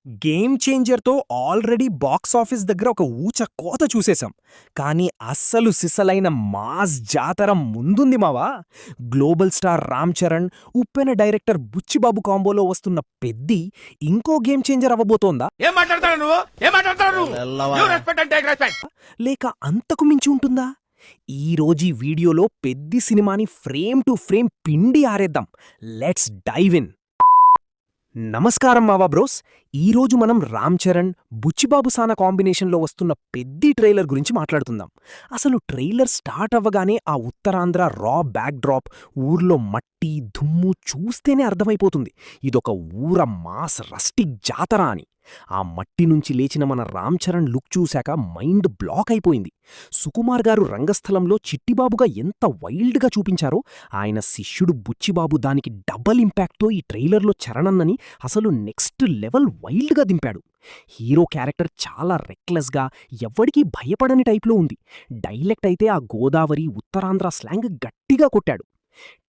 Game చేంజర్‌తో already box office దగ్గర ఒక ఊచ కోత చూసేశాం. కానీ అస్సలు సిసలైన మాస్ జాతర ముందుంది మావా! గ్లోబల్ స్టార్ 'రామ్ చరణ్', ఉప్పెన డైరెక్టర్ 'బుచ్చిబాబు' కాంబోలో వస్తున్న 'పెద్ది' ఇంకో గేమ్ చేంజర్ అవ్వబోతోందా? ఏం మాట్లాడతావు నువ్వు? ఏం మాట్లాడతావు నువ్వు? You respect and take respect. లేక అంతకు మించి ఉంటుందా? ఈరోజీ వీడియోలో 'పెద్ది' సినిమాని ఫ్రేమ్ టు ఫ్రేమ్ పిండి ఆరేద్దాం. Let's dive in. నమస్కారం మావా బ్రోస్. ఈరోజు మనం 'రామ్ చరణ్', 'బుచ్చిబాబు సానా' కాంబినేషన్లో వస్తున్న 'పెద్ది' ట్రైలర్ గురించి మాట్లాడుకుందాం. అసలు ట్రైలర్ స్టార్ట్ అవ్వగానే ఆ ఉత్తరాంధ్ర రా బ్యాక్ డ్రాప్, ఊర్లో మట్టి దుమ్ము చూస్తేనే అర్థమైపోతుంది ఇదొక ఊర మాస్ రస్టిక్ జాతర అని. ఆ మట్టి నుంచి లేచిన మన 'రామ్ చరణ్' లుక్ చూశాక మైండ్ బ్లాక్ అయిపోయింది. సుకుమార్ గారు రంగస్థలంలో చిట్టిబాబుగా ఎంత వైల్డ్గా చూపించారో, ఆయన శిష్యుడు బుచ్చిబాబు దానికి డబల్ ఇంపాక్ట్తో ఈ ట్రైలర్లో చరణన్నని అసలు నెక్స్ట్ లెవెల్ వైల్డ్గా దింపాడు. హీరో క్యారెక్టర్ చాలా రెక్లెస్గా, ఎవ్వడికీ భయపడని టైప్లో ఉంది. డైలెక్ట్ అయితే ఆ గోదావరి, ఉత్తరాంధ్ర స్లాంగ్ గట్టిగా కొట్టాడు.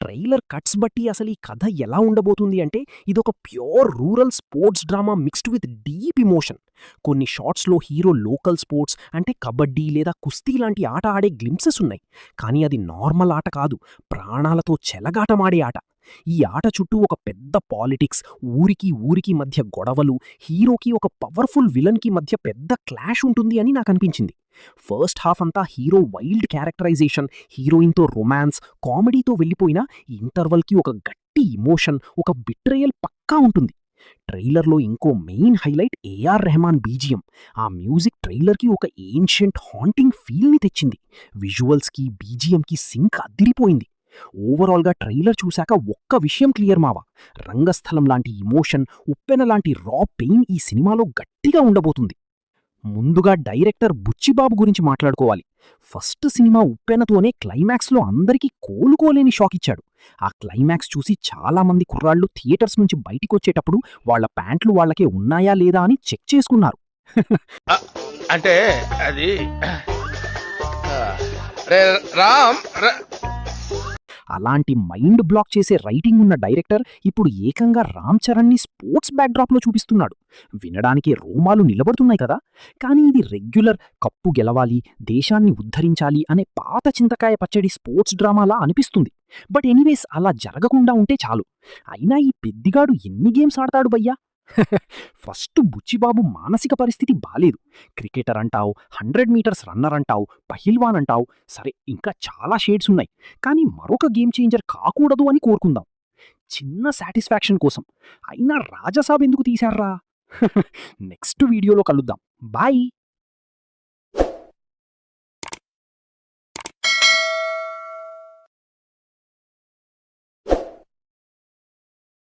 ట్రైలర్ కట్స్ బట్టి అసలు ఈ కథ ఎలా ఉండబోతుంది అంటే, ఇదొక pure rural sports drama mixed with deep emotion. కొన్ని షాట్స్లో హీరో లోకల్ స్పోర్ట్స్ అంటే కబడ్డీ లేదా కుస్తీ లాంటి ఆట ఆడే గ్లింప్సెస్ ఉన్నాయి. కానీ అది నార్మల్ ఆట కాదు, ప్రాణాలతో చెలగాటమాడే ఆట. ఈ ఆట చుట్టూ ఒక పెద్ద పాలిటిక్స్, ఊరికి మధ్య గొడవలు, హీరోకి ఒక పవర్ఫుల్ విలన్కి మధ్య పెద్ద క్లాష్ ఉంటుంది అని నాకనిపించింది. ఫస్ట్ హాఫ్ అంతా హీరో వైల్డ్ క్యారెక్టరైజేషన్, హీరోయిన్తో రొమాన్స్, కామెడీతో వెళ్ళిపోయినా ఇంటర్వల్కి ఒక గట్టి ఇమోషన్, ఒక బిట్రేయల్ పక్కా ఉంటుంది. ట్రైలర్లో ఇంకో main highlight AR Rahman BGM. ఆ మ్యూజిక్ ట్రైలర్కి ఒక ఏన్షియంట్ హాంటింగ్ ఫీల్ని తెచ్చింది. విజువల్స్కి బీజిఎంకి సింక్ అదిరిపోయింది. ఓవరాల్గా ట్రైలర్ చూశాక ఒక్క విషయం క్లియర్ మావా, రంగస్థలం లాంటి ఇమోషన్, ఉప్పెన లాంటి రా పెయిన్ ఈ సినిమాలో గట్టిగా ఉండబోతుంది. ముందుగా డైరెక్టర్ బుచ్చిబాబు గురించి మాట్లాడుకోవాలి. ఫస్ట్ సినిమా ఉప్పెనతోనే క్లైమాక్స్లో అందరికీ కోలుకోలేని షాక్ ఇచ్చాడు. ఆ క్లైమాక్స్ చూసి చాలామంది కుర్రాళ్ళు థియేటర్స్ నుంచి బయటికొచ్చేటప్పుడు వాళ్ల ప్యాంట్లు వాళ్లకే ఉన్నాయా లేదా అని చెక్ చేసుకున్నారు. అ- అంటే అది రే రామ్ అలాంటి మైండ్ బ్లాక్ చేసే రైటింగ్ ఉన్న డైరెక్టర్ ఇప్పుడు ఏకంగా 'రామ్ చరణ్'ని స్పోర్ట్స్ బ్యాక్డ్రాప్లో చూపిస్తున్నాడు. వినడానికి రోమాలు నిలబడుతున్నాయి కదా. కానీ ఇది రెగ్యులర్ కప్పు గెలవాలి, దేశాన్ని ఉద్ధరించాలి అనే పాత చింతకాయ పచ్చడి స్పోర్ట్స్ డ్రామాలా అనిపిస్తుంది. బట్ ఎనీవేస్, అలా జరగకుండా ఉంటే చాలు. అయినా ఈ పెద్దిగాడు ఎన్ని గేమ్స్ ఆడతాడు భయ్యా? ఫస్ట్ బుచ్చిబాబు మానసిక పరిస్థితి బాలేదు. క్రికెటర్ అంటావు, 100 మీటర్స్ రన్నర్ అంటావు, పహిల్వాన్ అంటావు, సరే ఇంకా చాలా షేడ్స్ ఉన్నాయి. కానీ మరొక గేమ్ చేంజర్ కాకూడదు అని కోరుకుందాం, చిన్న సాటిస్ఫాక్షన్ కోసం. అయినా రాజసాబ్ ఎందుకు తీశారా? నెక్స్ట్ వీడియోలో కలుద్దాం. బాయ్.